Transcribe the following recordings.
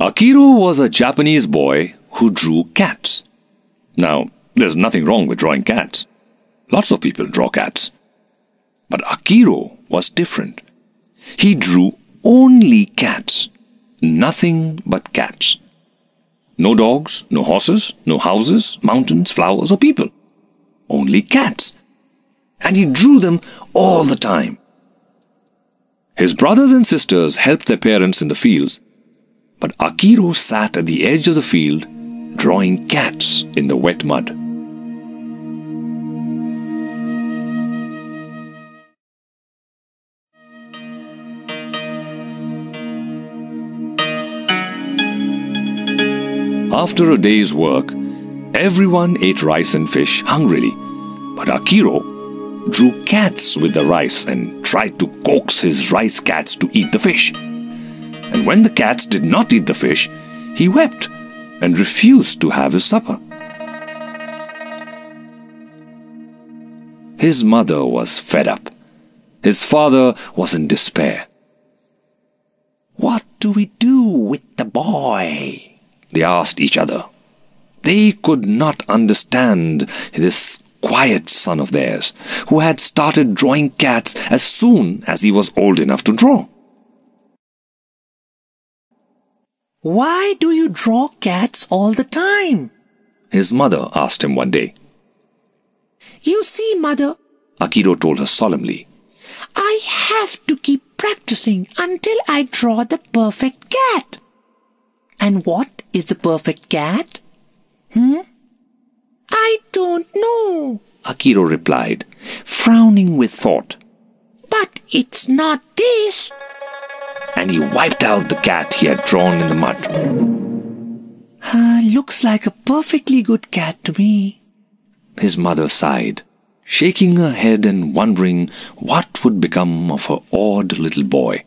Akiro was a Japanese boy who drew cats. Now, there's nothing wrong with drawing cats. Lots of people draw cats. But Akiro was different. He drew only cats. Nothing but cats. No dogs, no horses, no houses, mountains, flowers, or people. Only cats. And he drew them all the time. His brothers and sisters helped their parents in the fields, but Akiro sat at the edge of the field, drawing cats in the wet mud. After a day's work, everyone ate rice and fish hungrily, but Akiro drew cats with the rice and tried to coax his rice cats to eat the fish. And when the cats did not eat the fish, he wept and refused to have his supper. His mother was fed up. His father was in despair. "What do we do with the boy?" they asked each other. They could not understand this quiet son of theirs, who had started drawing cats as soon as he was old enough to draw. "Why do you draw cats all the time?" his mother asked him one day. "You see, Mother," Akiro told her solemnly, "I have to keep practicing until I draw the perfect cat." "And what is the perfect cat?" "I don't know," Akiro replied, frowning with thought. "But it's not this." And he wiped out the cat he had drawn in the mud. "Looks like a perfectly good cat to me," his mother sighed, shaking her head and wondering what would become of her odd little boy.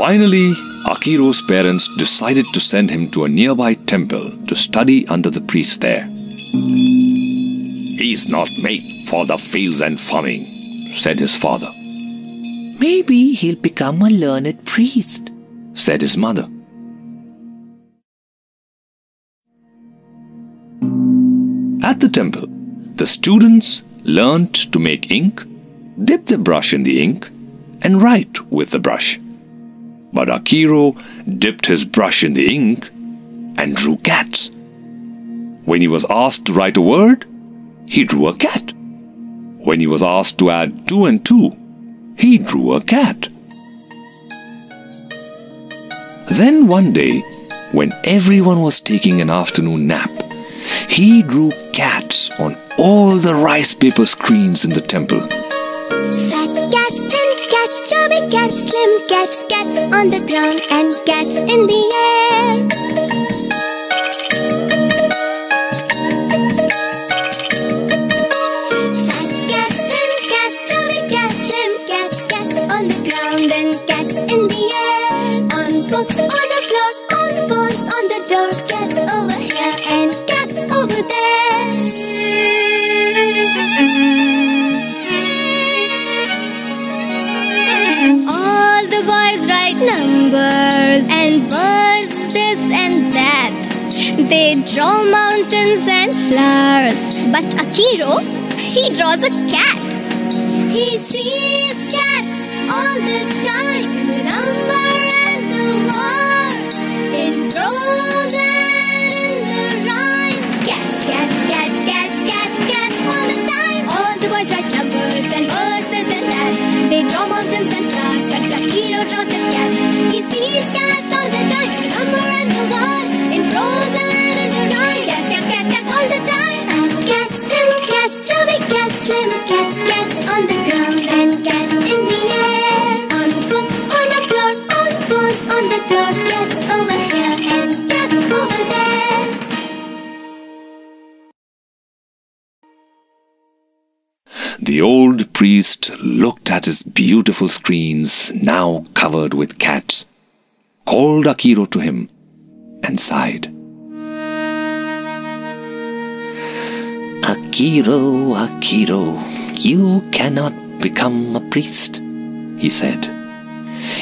Finally, Akiro's parents decided to send him to a nearby temple to study under the priest there. "He's not made for the fields and farming," said his father. "Maybe he'll become a learned priest," said his mother. At the temple, the students learned to make ink, dip the brush in the ink, and write with the brush. But Akiro dipped his brush in the ink and drew cats. When he was asked to write a word, he drew a cat. When he was asked to add 2 and 2, he drew a cat. Then one day, when everyone was taking an afternoon nap, he drew cats on all the rice paper screens in the temple. Fat cats, thin cats, chubby cats, slim cats, cats on the ground and cats in the air. Fat cats, thin cats, chubby cats, slim cats, cats on the ground and cats in the air. On books, on the floor, on walls, on the door, cats over here and cats over there. All the boys write numbers and birds they this and that. They draw mountains and flowers. But Akiro, he draws a cat. He sees cats all the time in the number and the war, in prose and in the rhyme. Cats, cats, cats, cats, cats, cats all the time. All the boys write numbers and words this and that. They draw mountains and flowers, but Akiro draws a cat. He sees cats all the time in the number and the war, in prose and in the rhyme. Cats, cats, cats, cats all the time. Cats and cats, chubby cats, slim cats, cats on the ground and cats in the air. On books, on the floor, on balls, on the door. Cats over here and cats over there. The old priest looked at his beautiful screens, now covered with cats, called Akiro to him, and sighed. Akiro, Akiro, you cannot become a priest, he said.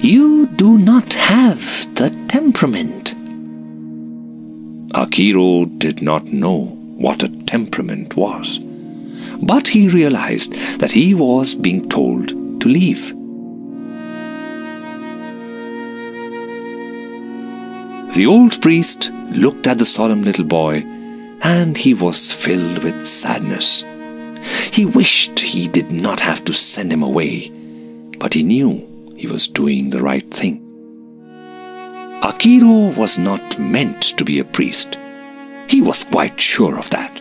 You do not have the temperament. Akiro did not know what a temperament was, but he realized that he was being told to leave. The old priest looked at the solemn little boy, and he was filled with sadness. He wished he did not have to send him away, but he knew he was doing the right thing. Akiro was not meant to be a priest. He was quite sure of that.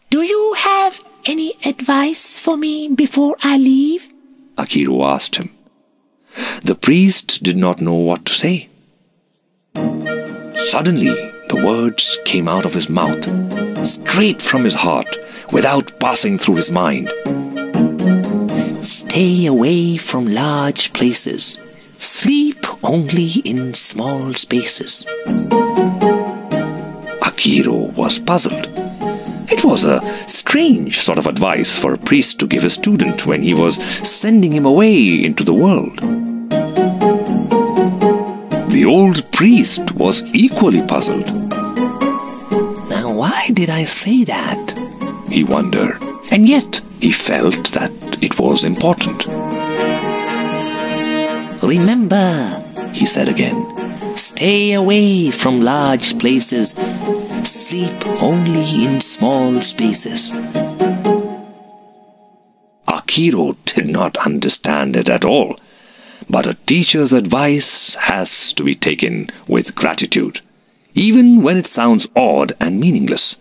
Do you have any advice for me before I leave? Akiro asked him. The priest did not know what to say. Suddenly, the words came out of his mouth, straight from his heart, without passing through his mind. Stay away from large places. Sleep only in small spaces. Akiro was puzzled. It was a strange sort of advice for a priest to give a student when he was sending him away into the world. The old priest was equally puzzled. Now, why did I say that? He wondered, and yet he felt that it was important. Remember, he said again, stay away from large places. Sleep only in small spaces. Akiro did not understand it at all, but a teacher's advice has to be taken with gratitude, even when it sounds odd and meaningless.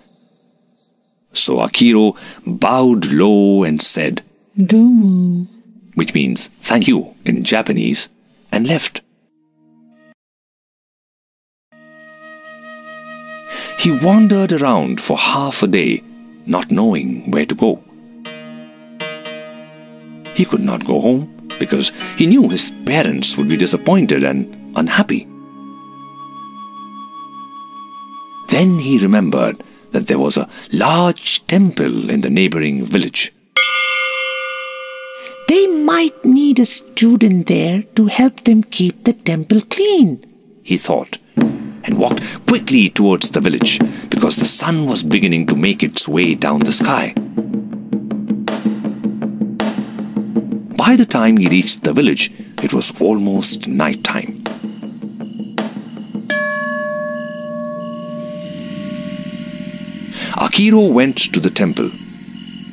So Akiro bowed low and said, Domo, which means thank you in Japanese, and left. He wandered around for half a day, not knowing where to go. He could not go home because he knew his parents would be disappointed and unhappy. Then he remembered that there was a large temple in the neighboring village. They might need a student there to help them keep the temple clean, he thought, and walked quickly towards the village because the sun was beginning to make its way down the sky. By the time he reached the village, it was almost night time. Akiro went to the temple.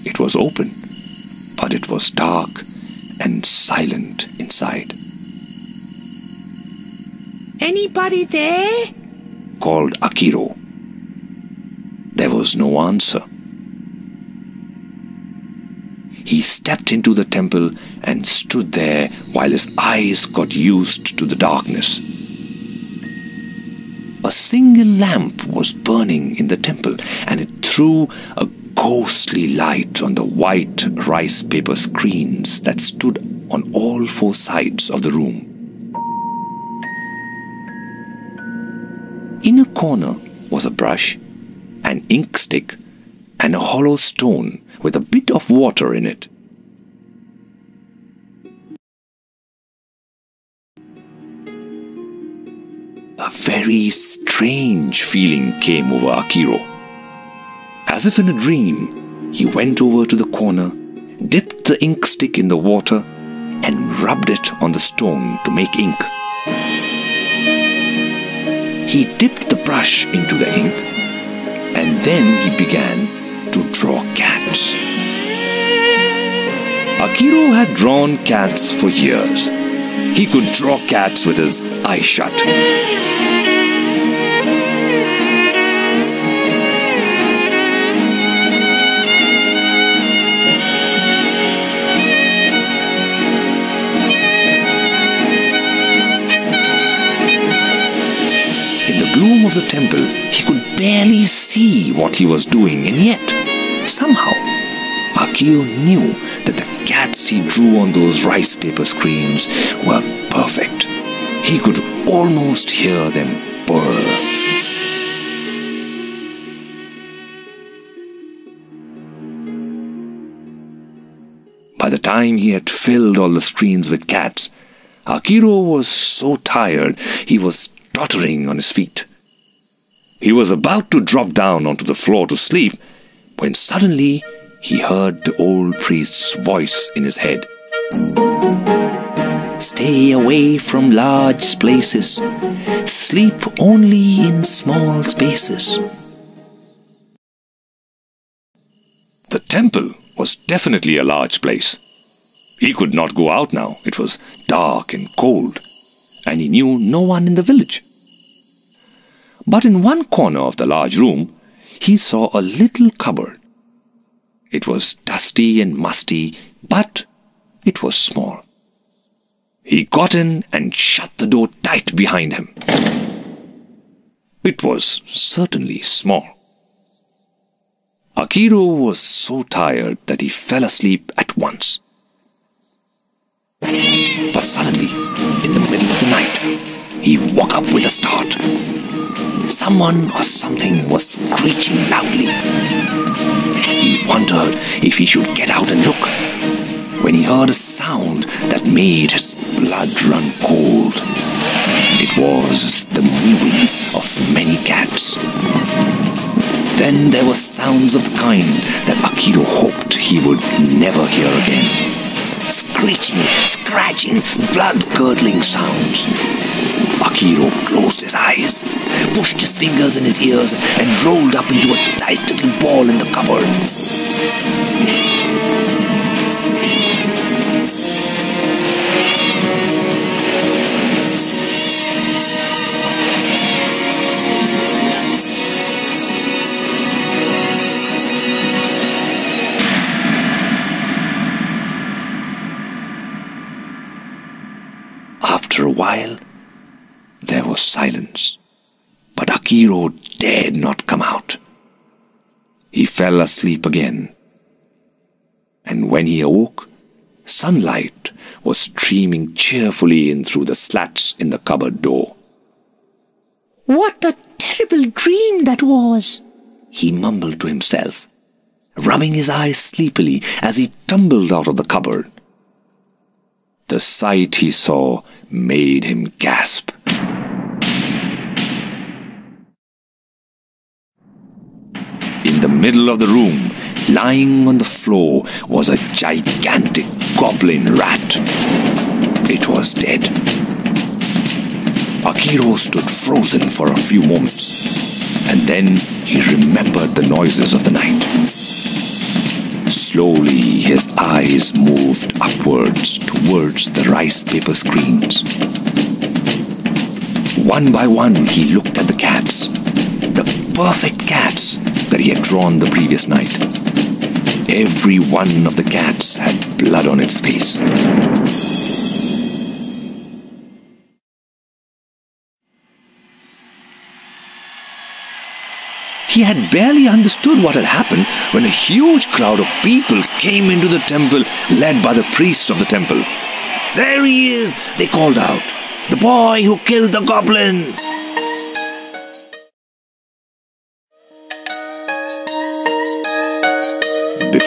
It was open, but it was dark and silent inside. Anybody there? Called Akiro. There was no answer. He stepped into the temple and stood there while his eyes got used to the darkness. A single lamp was burning in the temple, and it threw a ghostly light on the white rice paper screens that stood on all four sides of the room. In a corner was a brush, an ink stick, and a hollow stone with a bit of water in it. A very strange feeling came over Akiro. As if in a dream, he went over to the corner, dipped the ink stick in the water, and rubbed it on the stone to make ink. He dipped the brush into the ink, and then he began to draw cats. Akiro had drawn cats for years. He could draw cats with his eyes shut. In the gloom of the temple, he could barely see what he was doing, and yet, somehow, Akiro knew that the cats he drew on those rice paper screens were perfect. He could almost hear them purr. By the time he had filled all the screens with cats, Akiro was so tired he was tottering on his feet. He was about to drop down onto the floor to sleep when suddenly he heard the old priest's voice in his head. Stay away from large places. Sleep only in small spaces. The temple was definitely a large place. He could not go out now. It was dark and cold, and he knew no one in the village. But in one corner of the large room, he saw a little cupboard. It was dusty and musty, but it was small. He got in and shut the door tight behind him. It was certainly small. Akiro was so tired that he fell asleep at once. But suddenly, in the middle of the night, he woke up with a start. Someone or something was screeching loudly. He wondered if he should get out and look, when he heard a sound that made his blood run cold. It was the mewing of many cats. Then there were sounds of the kind that Akiro hoped he would never hear again. Screeching, scratching, blood-curdling sounds. Akiro closed his eyes, pushed his fingers in his ears, and rolled up into a tight little ball in the cupboard. After a while, there was silence, but Akiro dared not come out. He fell asleep again, and when he awoke, sunlight was streaming cheerfully in through the slats in the cupboard door. "What a terrible dream that was!" he mumbled to himself, rubbing his eyes sleepily as he tumbled out of the cupboard. The sight he saw made him gasp. In the middle of the room, lying on the floor, was a gigantic goblin rat. It was dead. Akiro stood frozen for a few moments, and then he remembered the noises of the night. Slowly, his eyes moved upwards towards the rice paper screens. One by one, he looked at the cats, the perfect cats that he had drawn the previous night. Every one of the cats had blood on its face. He had barely understood what had happened when a huge crowd of people came into the temple, led by the priest of the temple. "There he is!" they called out. "The boy who killed the goblin!"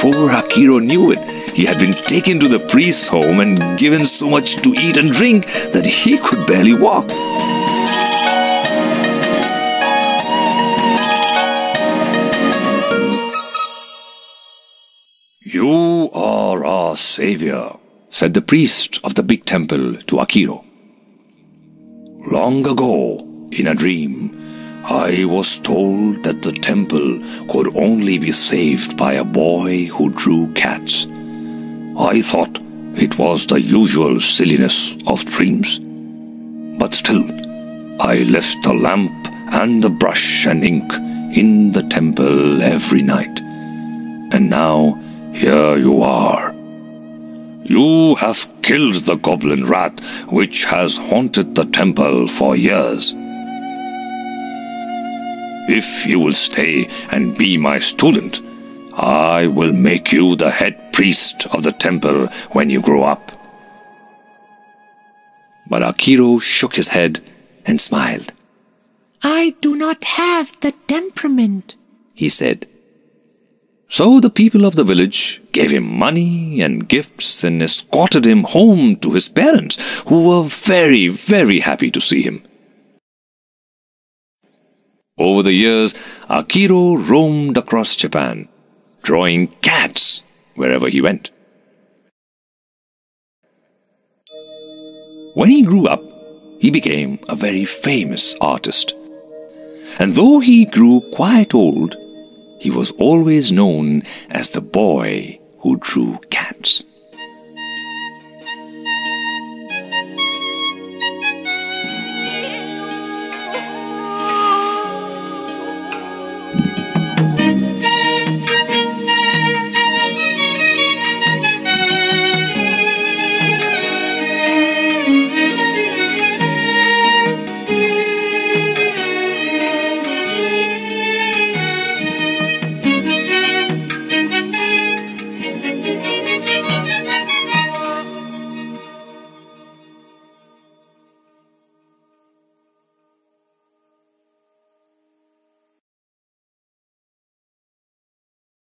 before Akiro knew it, he had been taken to the priest's home and given so much to eat and drink that he could barely walk. "You are our savior," said the priest of the big temple to Akiro. "Long ago, in a dream, I was told that the temple could only be saved by a boy who drew cats. I thought it was the usual silliness of dreams. But still, I left the lamp and the brush and ink in the temple every night. And now, here you are. You have killed the goblin rat which has haunted the temple for years. If you will stay and be my student, I will make you the head priest of the temple when you grow up." But Akiro shook his head and smiled. I do not have the temperament, he said. So the people of the village gave him money and gifts and escorted him home to his parents, who were very, very happy to see him. Over the years, Akiro roamed across Japan, drawing cats wherever he went. When he grew up, he became a very famous artist. And though he grew quite old, he was always known as the boy who drew cats.